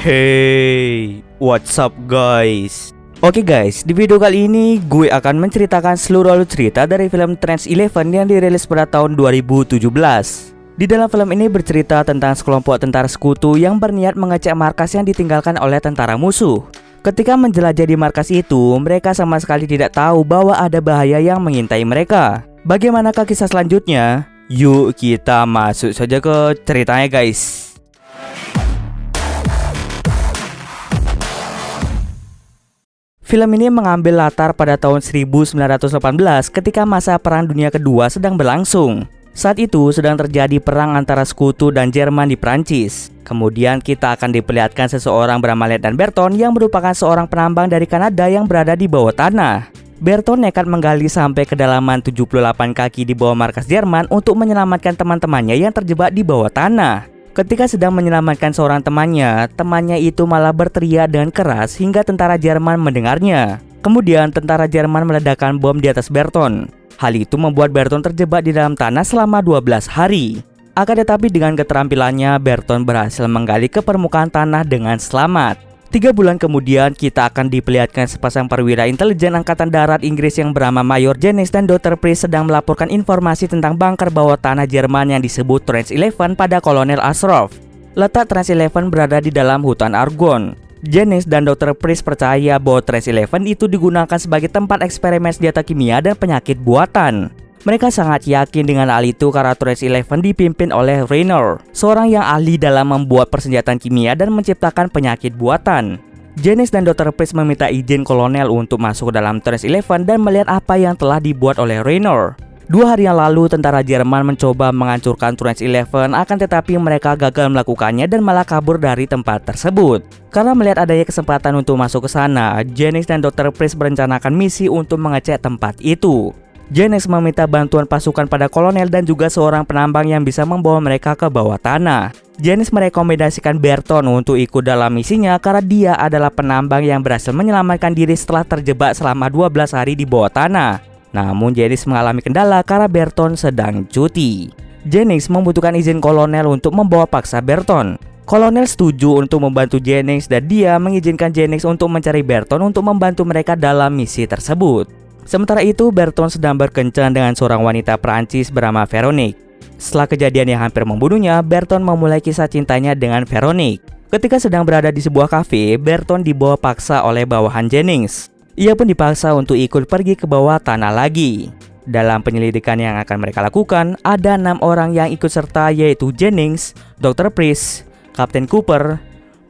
Hey, what's up guys? Oke guys, di video kali ini gue akan menceritakan seluruh alur cerita dari film Trans11 yang dirilis pada tahun 2017. Di dalam film ini bercerita tentang sekelompok tentara sekutu yang berniat mengecek markas yang ditinggalkan oleh tentara musuh. Ketika menjelajah di markas itu, mereka sama sekali tidak tahu bahwa ada bahaya yang mengintai mereka. Bagaimanakah kisah selanjutnya? Yuk kita masuk saja ke ceritanya guys. Film ini mengambil latar pada tahun 1918 ketika masa Perang Dunia Kedua sedang berlangsung. Saat itu sedang terjadi perang antara sekutu dan Jerman di Prancis. Kemudian kita akan diperlihatkan seseorang bernama Letnan Berton yang merupakan seorang penambang dari Kanada yang berada di bawah tanah. Berton nekat menggali sampai kedalaman 78 kaki di bawah markas Jerman untuk menyelamatkan teman-temannya yang terjebak di bawah tanah. Ketika sedang menyelamatkan seorang temannya itu malah berteriak dengan keras hingga tentara Jerman mendengarnya. Kemudian tentara Jerman meledakkan bom di atas Berton. Hal itu membuat Berton terjebak di dalam tanah selama 12 hari. Akan tetapi dengan keterampilannya, Berton berhasil menggali ke permukaan tanah dengan selamat. 3 bulan kemudian kita akan diperlihatkan sepasang perwira intelijen Angkatan Darat Inggris yang bernama Mayor Jennings dan Dr. Priest sedang melaporkan informasi tentang bunker bawah tanah Jerman yang disebut Trans11 pada Kolonel Ashraf. Letak Trans11 berada di dalam hutan Argonne. Jennings dan Dr. Priest percaya bahwa Trans11 itu digunakan sebagai tempat eksperimen senjata kimia dan penyakit buatan. Mereka sangat yakin dengan hal itu karena Trans11 dipimpin oleh Raynor, seorang yang ahli dalam membuat persenjataan kimia dan menciptakan penyakit buatan. Jennings dan Dr. Priest meminta izin kolonel untuk masuk ke dalam Trans11 dan melihat apa yang telah dibuat oleh Raynor. 2 hari yang lalu, tentara Jerman mencoba menghancurkan Trans11, akan tetapi mereka gagal melakukannya dan malah kabur dari tempat tersebut. Karena melihat adanya kesempatan untuk masuk ke sana, Jennings dan Dr. Priest merencanakan misi untuk mengecek tempat itu. Jennings meminta bantuan pasukan pada kolonel dan juga seorang penambang yang bisa membawa mereka ke bawah tanah. Jennings merekomendasikan Berton untuk ikut dalam misinya karena dia adalah penambang yang berhasil menyelamatkan diri setelah terjebak selama 12 hari di bawah tanah. Namun Jennings mengalami kendala karena Berton sedang cuti. Jennings membutuhkan izin kolonel untuk membawa paksa Berton. Kolonel setuju untuk membantu Jennings dan dia mengizinkan Jennings untuk mencari Berton untuk membantu mereka dalam misi tersebut. Sementara itu, Berton sedang berkencan dengan seorang wanita Prancis bernama Veronique. Setelah kejadian yang hampir membunuhnya, Berton memulai kisah cintanya dengan Veronique. Ketika sedang berada di sebuah kafe, Berton dibawa paksa oleh bawahan Jennings. Ia pun dipaksa untuk ikut pergi ke bawah tanah lagi. Dalam penyelidikan yang akan mereka lakukan, ada 6 orang yang ikut serta, yaitu Jennings, Dr. Priest, Kapten Cooper,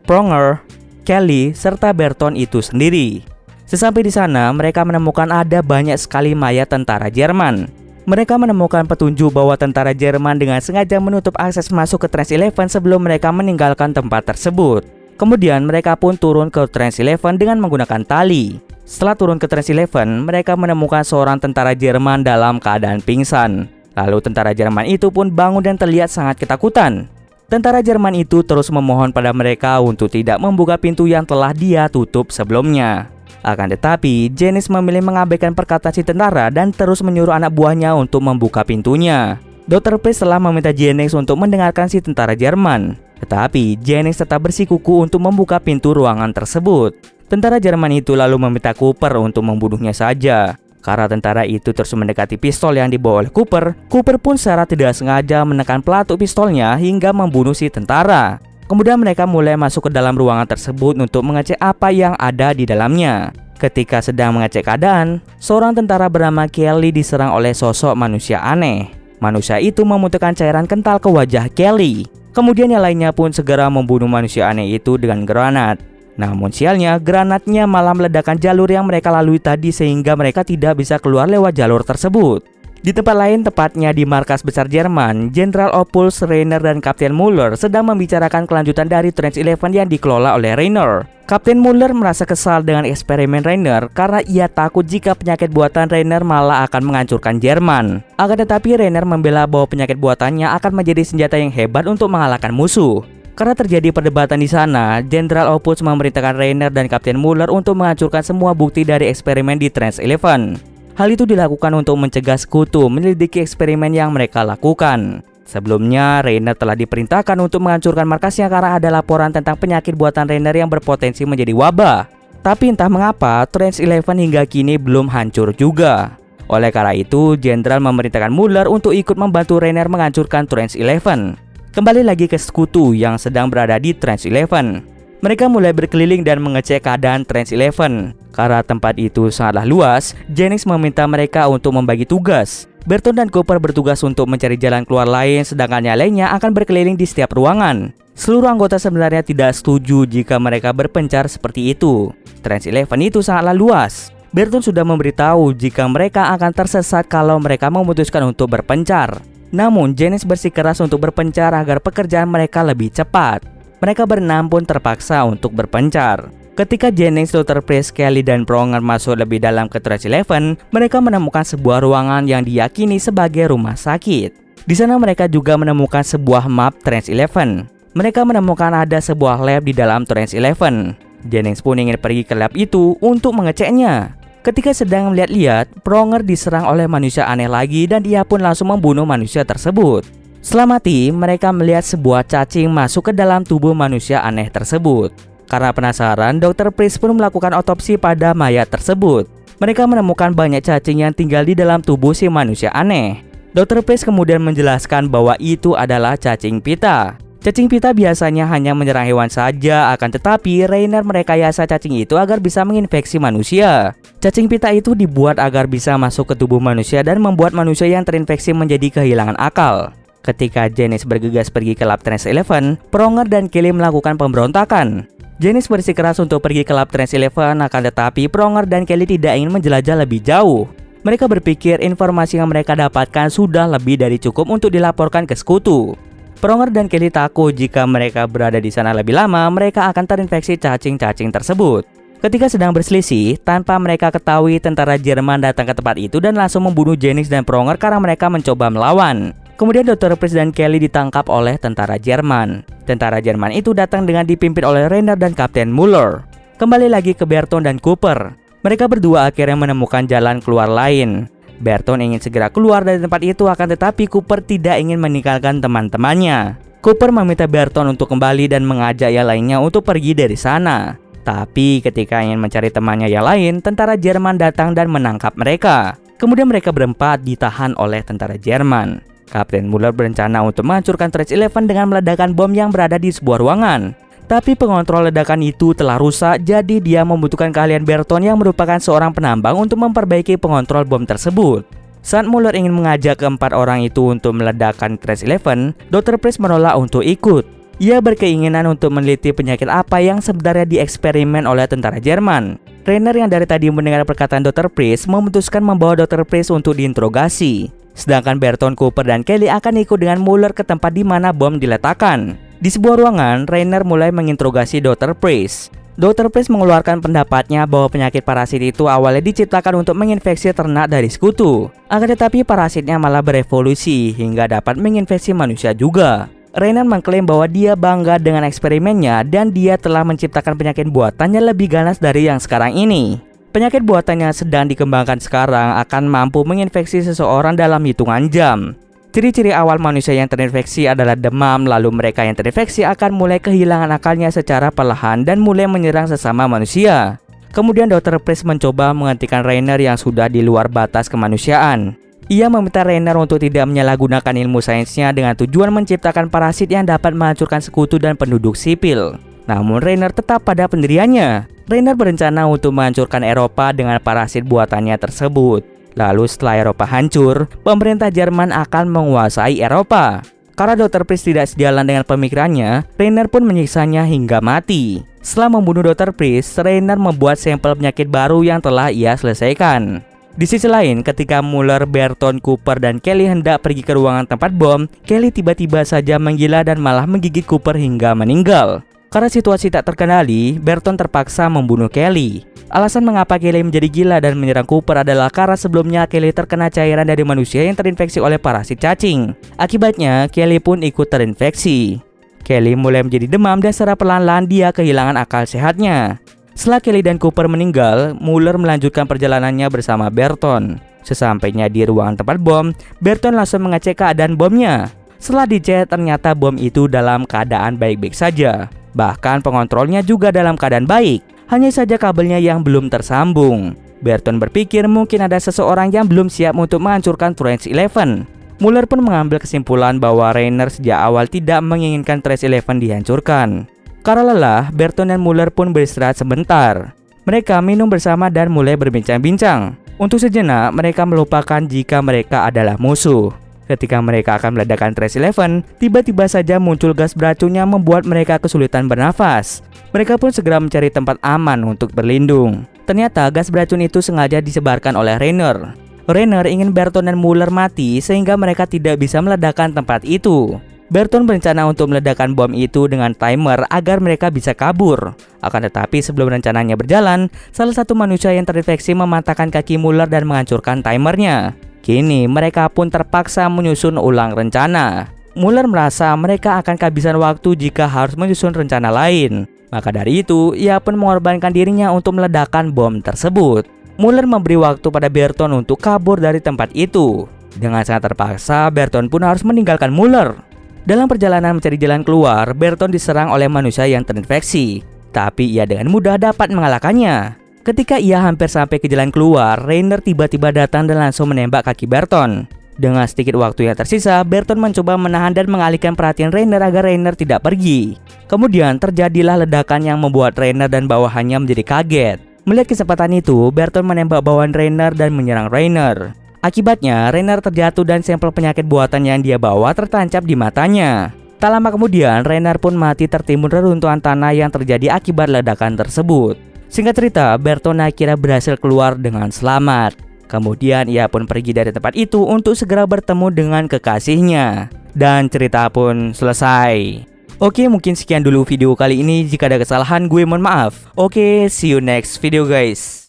Pronger, Kelly, serta Berton itu sendiri. Sesampai di sana, mereka menemukan ada banyak sekali mayat tentara Jerman. Mereka menemukan petunjuk bahwa tentara Jerman dengan sengaja menutup akses masuk ke Trans11 sebelum mereka meninggalkan tempat tersebut. Kemudian mereka pun turun ke Trans11 dengan menggunakan tali. Setelah turun ke Trans11, mereka menemukan seorang tentara Jerman dalam keadaan pingsan. Lalu tentara Jerman itu pun bangun dan terlihat sangat ketakutan. Tentara Jerman itu terus memohon pada mereka untuk tidak membuka pintu yang telah dia tutup sebelumnya. Akan tetapi, Jennings memilih mengabaikan perkataan si tentara dan terus menyuruh anak buahnya untuk membuka pintunya. Dr. Priest telah meminta Jennings untuk mendengarkan si tentara Jerman. Tetapi, Jennings tetap bersikukuh untuk membuka pintu ruangan tersebut. Tentara Jerman itu lalu meminta Cooper untuk membunuhnya saja. Karena tentara itu terus mendekati pistol yang dibawa oleh Cooper, Cooper pun secara tidak sengaja menekan pelatuk pistolnya hingga membunuh si tentara. Kemudian mereka mulai masuk ke dalam ruangan tersebut untuk mengecek apa yang ada di dalamnya. Ketika sedang mengecek keadaan, seorang tentara bernama Kelly diserang oleh sosok manusia aneh. Manusia itu memuntahkan cairan kental ke wajah Kelly. Kemudian yang lainnya pun segera membunuh manusia aneh itu dengan granat. Namun sialnya, granatnya malah meledakkan jalur yang mereka lalui tadi sehingga mereka tidak bisa keluar lewat jalur tersebut. Di tempat lain, tepatnya di markas besar Jerman, Jenderal Ophuls, Raynor, dan Kapten Muller sedang membicarakan kelanjutan dari Trans11 yang dikelola oleh Raynor. Kapten Muller merasa kesal dengan eksperimen Raynor karena ia takut jika penyakit buatan Raynor malah akan menghancurkan Jerman. Akan tetapi Raynor membela bahwa penyakit buatannya akan menjadi senjata yang hebat untuk mengalahkan musuh. Karena terjadi perdebatan di sana, Jenderal Ophuls memerintahkan Raynor dan Kapten Muller untuk menghancurkan semua bukti dari eksperimen di Trans11. Hal itu dilakukan untuk mencegah sekutu menyelidiki eksperimen yang mereka lakukan. Sebelumnya, Rainer telah diperintahkan untuk menghancurkan markasnya karena ada laporan tentang penyakit buatan Rainer yang berpotensi menjadi wabah. Tapi entah mengapa, Trans-11 hingga kini belum hancur juga. Oleh karena itu, Jenderal memerintahkan Muller untuk ikut membantu Rainer menghancurkan Trans-11. Kembali lagi ke sekutu yang sedang berada di Trans-11. Mereka mulai berkeliling dan mengecek keadaan Trans-11. Karena tempat itu sangatlah luas, Jennings meminta mereka untuk membagi tugas. Berton dan Cooper bertugas untuk mencari jalan keluar lain, sedangkan yang lainnya akan berkeliling di setiap ruangan. Seluruh anggota sebenarnya tidak setuju jika mereka berpencar seperti itu. Trans-11 itu sangatlah luas. Berton sudah memberitahu jika mereka akan tersesat kalau mereka memutuskan untuk berpencar. Namun, Jennings bersikeras untuk berpencar agar pekerjaan mereka lebih cepat. Mereka berenam pun terpaksa untuk berpencar. Ketika Jennings, Dr. Priest, Kelly, dan Pronger masuk lebih dalam ke Trans-11, mereka menemukan sebuah ruangan yang diyakini sebagai rumah sakit. Di sana mereka juga menemukan sebuah map Trans-11. Mereka menemukan ada sebuah lab di dalam Trans-11. Jennings pun ingin pergi ke lab itu untuk mengeceknya. Ketika sedang melihat-lihat, Pronger diserang oleh manusia aneh lagi dan dia pun langsung membunuh manusia tersebut. Setelah mati, mereka melihat sebuah cacing masuk ke dalam tubuh manusia aneh tersebut. Karena penasaran, Dr. Priest pun melakukan otopsi pada mayat tersebut. Mereka menemukan banyak cacing yang tinggal di dalam tubuh si manusia aneh. Dr. Priest kemudian menjelaskan bahwa itu adalah cacing pita. Cacing pita biasanya hanya menyerang hewan saja, akan tetapi Rainer merekayasa cacing itu agar bisa menginfeksi manusia. Cacing pita itu dibuat agar bisa masuk ke tubuh manusia dan membuat manusia yang terinfeksi menjadi kehilangan akal. Ketika Jennings bergegas pergi ke lab Trans-11, Pronger dan Kelly melakukan pemberontakan. Jennings bersikeras untuk pergi ke lab Trans-11, akan tetapi Pronger dan Kelly tidak ingin menjelajah lebih jauh. Mereka berpikir informasi yang mereka dapatkan sudah lebih dari cukup untuk dilaporkan ke sekutu. Pronger dan Kelly takut jika mereka berada di sana lebih lama, mereka akan terinfeksi cacing-cacing tersebut. Ketika sedang berselisih, tanpa mereka ketahui, tentara Jerman datang ke tempat itu dan langsung membunuh Jennings dan Pronger karena mereka mencoba melawan. Kemudian Dr. Priest dan Kelly ditangkap oleh tentara Jerman. Tentara Jerman itu datang dengan dipimpin oleh Rainer dan Kapten Muller. Kembali lagi ke Berton dan Cooper. Mereka berdua akhirnya menemukan jalan keluar lain. Berton ingin segera keluar dari tempat itu, akan tetapi Cooper tidak ingin meninggalkan teman-temannya. Cooper meminta Berton untuk kembali dan mengajak yang lainnya untuk pergi dari sana. Tapi ketika ingin mencari temannya yang lain, tentara Jerman datang dan menangkap mereka. Kemudian mereka berempat ditahan oleh tentara Jerman. Kapten Muller berencana untuk menghancurkan Trans-11 dengan meledakkan bom yang berada di sebuah ruangan. Tapi pengontrol ledakan itu telah rusak, jadi dia membutuhkan keahlian Berton yang merupakan seorang penambang untuk memperbaiki pengontrol bom tersebut. Saat Muller ingin mengajak keempat orang itu untuk meledakkan Trans-11, Dr. Priest menolak untuk ikut. Ia berkeinginan untuk meneliti penyakit apa yang sebenarnya dieksperimen oleh tentara Jerman. Rainer yang dari tadi mendengar perkataan Dr. Priest memutuskan membawa Dr. Priest untuk diinterogasi. Sedangkan Berton, Cooper, dan Kelly akan ikut dengan Muller ke tempat di mana bom diletakkan. Di sebuah ruangan, Rainer mulai menginterogasi Dr. Priest. Dr. Priest mengeluarkan pendapatnya bahwa penyakit parasit itu awalnya diciptakan untuk menginfeksi ternak dari sekutu. Akan tetapi parasitnya malah berevolusi hingga dapat menginfeksi manusia juga. Rainer mengklaim bahwa dia bangga dengan eksperimennya dan dia telah menciptakan penyakit buatannya lebih ganas dari yang sekarang ini. Penyakit buatan yang sedang dikembangkan sekarang akan mampu menginfeksi seseorang dalam hitungan jam. Ciri-ciri awal manusia yang terinfeksi adalah demam, lalu mereka yang terinfeksi akan mulai kehilangan akalnya secara perlahan dan mulai menyerang sesama manusia. Kemudian Dr. Priest mencoba menghentikan Rainer yang sudah di luar batas kemanusiaan. Ia meminta Rainer untuk tidak menyalahgunakan ilmu sainsnya dengan tujuan menciptakan parasit yang dapat menghancurkan sekutu dan penduduk sipil. Namun Rainer tetap pada pendiriannya. Rainer berencana untuk menghancurkan Eropa dengan parasit buatannya tersebut. Lalu setelah Eropa hancur, pemerintah Jerman akan menguasai Eropa. Karena Dr. Priest tidak sejalan dengan pemikirannya, Rainer pun menyiksanya hingga mati. Setelah membunuh Dr. Priest, Rainer membuat sampel penyakit baru yang telah ia selesaikan. Di sisi lain, ketika Muller, Berton, Cooper, dan Kelly hendak pergi ke ruangan tempat bom, Kelly tiba-tiba saja menggila dan malah menggigit Cooper hingga meninggal. Karena situasi tak terkendali, Berton terpaksa membunuh Kelly. Alasan mengapa Kelly menjadi gila dan menyerang Cooper adalah karena sebelumnya Kelly terkena cairan dari manusia yang terinfeksi oleh parasit cacing. Akibatnya, Kelly pun ikut terinfeksi. Kelly mulai menjadi demam dan secara perlahan-lahan dia kehilangan akal sehatnya. Setelah Kelly dan Cooper meninggal, Muller melanjutkan perjalanannya bersama Berton. Sesampainya di ruangan tempat bom, Berton langsung mengecek keadaan bomnya. Setelah dicek, ternyata bom itu dalam keadaan baik-baik saja. Bahkan pengontrolnya juga dalam keadaan baik. Hanya saja kabelnya yang belum tersambung. Berton berpikir mungkin ada seseorang yang belum siap untuk menghancurkan Trace 11. Muller pun mengambil kesimpulan bahwa Rainer sejak awal tidak menginginkan Trace 11 dihancurkan. Karena lelah, Berton dan Muller pun beristirahat sebentar. Mereka minum bersama dan mulai berbincang-bincang. Untuk sejenak, mereka melupakan jika mereka adalah musuh. Ketika mereka akan meledakkan Trace 11, tiba-tiba saja muncul gas beracun yang membuat mereka kesulitan bernafas. Mereka pun segera mencari tempat aman untuk berlindung. Ternyata gas beracun itu sengaja disebarkan oleh Rainer. Rainer ingin Berton dan Muller mati sehingga mereka tidak bisa meledakkan tempat itu. Berton berencana untuk meledakkan bom itu dengan timer agar mereka bisa kabur. Akan tetapi sebelum rencananya berjalan, salah satu manusia yang terinfeksi mematahkan kaki Muller dan menghancurkan timernya. Kini mereka pun terpaksa menyusun ulang rencana. Muller merasa mereka akan kehabisan waktu jika harus menyusun rencana lain. Maka dari itu, ia pun mengorbankan dirinya untuk meledakkan bom tersebut. Muller memberi waktu pada Berton untuk kabur dari tempat itu. Dengan sangat terpaksa, Berton pun harus meninggalkan Muller. Dalam perjalanan mencari jalan keluar, Berton diserang oleh manusia yang terinfeksi. Tapi ia dengan mudah dapat mengalahkannya. Ketika ia hampir sampai ke jalan keluar, Rainer tiba-tiba datang dan langsung menembak kaki Berton. Dengan sedikit waktu yang tersisa, Berton mencoba menahan dan mengalihkan perhatian Rainer agar Rainer tidak pergi. Kemudian terjadilah ledakan yang membuat Rainer dan bawahannya menjadi kaget. Melihat kesempatan itu, Berton menembak bawahan Rainer dan menyerang Rainer. Akibatnya, Rainer terjatuh dan sampel penyakit buatan yang dia bawa tertancap di matanya. Tak lama kemudian, Rainer pun mati tertimbun reruntuhan tanah yang terjadi akibat ledakan tersebut. Singkat cerita, Berton akhirnya berhasil keluar dengan selamat. Kemudian ia pun pergi dari tempat itu untuk segera bertemu dengan kekasihnya. Dan cerita pun selesai. Oke, mungkin sekian dulu video kali ini. Jika ada kesalahan, gue mohon maaf. Oke, see you next video guys.